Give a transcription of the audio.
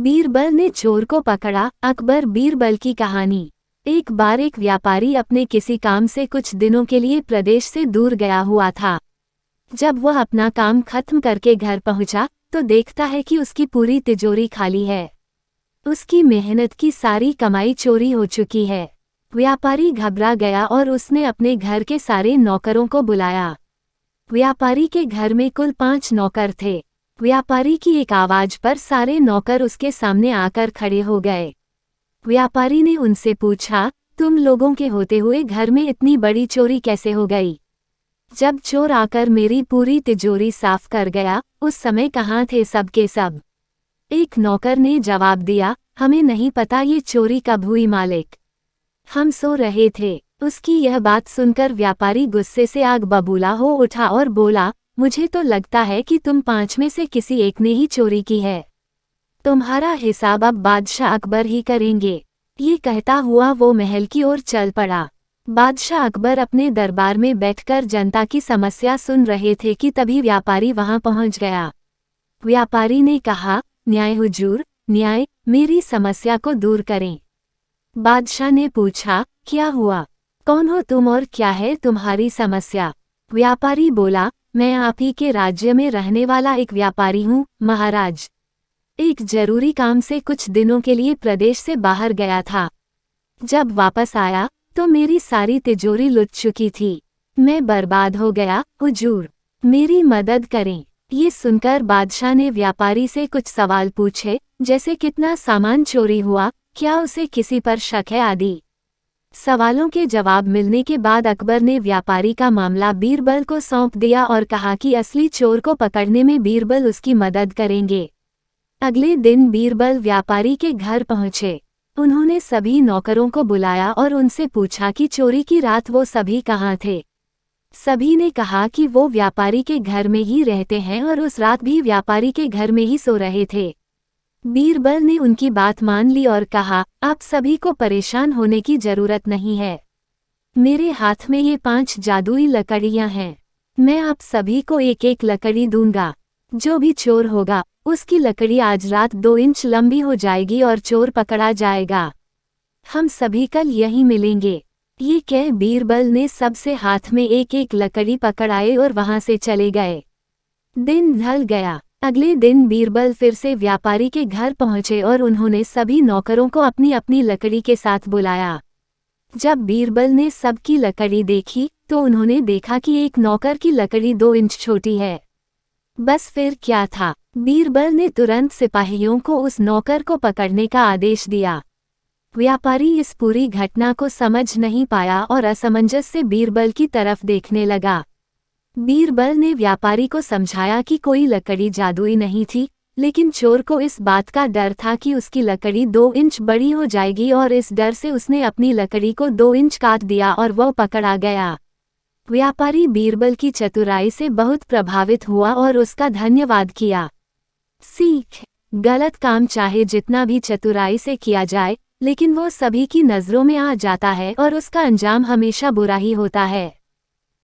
बीरबल ने चोर को पकड़ा। अकबर बीरबल की कहानी। एक बार एक व्यापारी अपने किसी काम से कुछ दिनों के लिए प्रदेश से दूर गया हुआ था। जब वह अपना काम खत्म करके घर पहुंचा तो देखता है कि उसकी पूरी तिजोरी खाली है। उसकी मेहनत की सारी कमाई चोरी हो चुकी है। व्यापारी घबरा गया और उसने अपने घर के सारे नौकरों को बुलाया। व्यापारी के घर में कुल 5 नौकर थे। व्यापारी की एक आवाज पर सारे नौकर उसके सामने आकर खड़े हो गए। व्यापारी ने उनसे पूछा, तुम लोगों के होते हुए घर में इतनी बड़ी चोरी कैसे हो गई? जब चोर आकर मेरी पूरी तिजोरी साफ कर गया, उस समय कहाँ थे सब के सब? एक नौकर ने जवाब दिया, हमें नहीं पता ये चोरी कब हुई मालिक। हम सो रहे थे। उसकी यह बात सुनकर व्यापारी गुस्से से आग बबूला हो उठा और बोला, मुझे तो लगता है कि तुम 5 में से किसी एक ने ही चोरी की है। तुम्हारा हिसाब अब बादशाह अकबर ही करेंगे। ये कहता हुआ वो महल की ओर चल पड़ा। बादशाह अकबर अपने दरबार में बैठकर जनता की समस्या सुन रहे थे कि तभी व्यापारी वहां पहुंच गया। व्यापारी ने कहा, न्याय हुजूर, न्याय, मेरी समस्या को दूर करें। बादशाह ने पूछा, क्या हुआ? कौन हो तुम और क्या है तुम्हारी समस्या? व्यापारी बोला, मैं आप ही के राज्य में रहने वाला एक व्यापारी हूँ महाराज। एक जरूरी काम से कुछ दिनों के लिए प्रदेश से बाहर गया था। जब वापस आया तो मेरी सारी तिजोरी लुट चुकी थी। मैं बर्बाद हो गया हुजूर, मेरी मदद करें। ये सुनकर बादशाह ने व्यापारी से कुछ सवाल पूछे, जैसे कितना सामान चोरी हुआ, क्या उसे किसी पर शक है आदि। सवालों के जवाब मिलने के बाद अकबर ने व्यापारी का मामला बीरबल को सौंप दिया और कहा कि असली चोर को पकड़ने में बीरबल उसकी मदद करेंगे। अगले दिन बीरबल व्यापारी के घर पहुंचे। उन्होंने सभी नौकरों को बुलाया और उनसे पूछा कि चोरी की रात वो सभी कहाँ थे। सभी ने कहा कि वो व्यापारी के घर में ही रहते हैं और उस रात भी व्यापारी के घर में ही सो रहे थे। बीरबल ने उनकी बात मान ली और कहा, आप सभी को परेशान होने की जरूरत नहीं है। मेरे हाथ में ये 5 जादुई लकड़ियां हैं। मैं आप सभी को एक एक लकड़ी दूंगा। जो भी चोर होगा उसकी लकड़ी आज रात 2 इंच लंबी हो जाएगी और चोर पकड़ा जाएगा। हम सभी कल यहीं मिलेंगे। ये कह बीरबल ने सबसे हाथ में एक एक लकड़ी पकड़ाए और वहां से चले गए। दिन ढल गया। अगले दिन बीरबल फिर से व्यापारी के घर पहुंचे और उन्होंने सभी नौकरों को अपनी अपनी लकड़ी के साथ बुलाया। जब बीरबल ने सबकी लकड़ी देखी तो उन्होंने देखा कि एक नौकर की लकड़ी 2 इंच छोटी है। बस फिर क्या था, बीरबल ने तुरंत सिपाहियों को उस नौकर को पकड़ने का आदेश दिया। व्यापारी इस पूरी घटना को समझ नहीं पाया और असमंजस से बीरबल की तरफ देखने लगा। बीरबल ने व्यापारी को समझाया कि कोई लकड़ी जादुई नहीं थी, लेकिन चोर को इस बात का डर था कि उसकी लकड़ी 2 इंच बड़ी हो जाएगी और इस डर से उसने अपनी लकड़ी को 2 इंच काट दिया और वह पकड़ा गया। व्यापारी बीरबल की चतुराई से बहुत प्रभावित हुआ और उसका धन्यवाद किया। सीख: गलत काम चाहे जितना भी चतुराई से किया जाए, लेकिन वो सभी की नज़रों में आ जाता है और उसका अंजाम हमेशा बुरा ही होता है।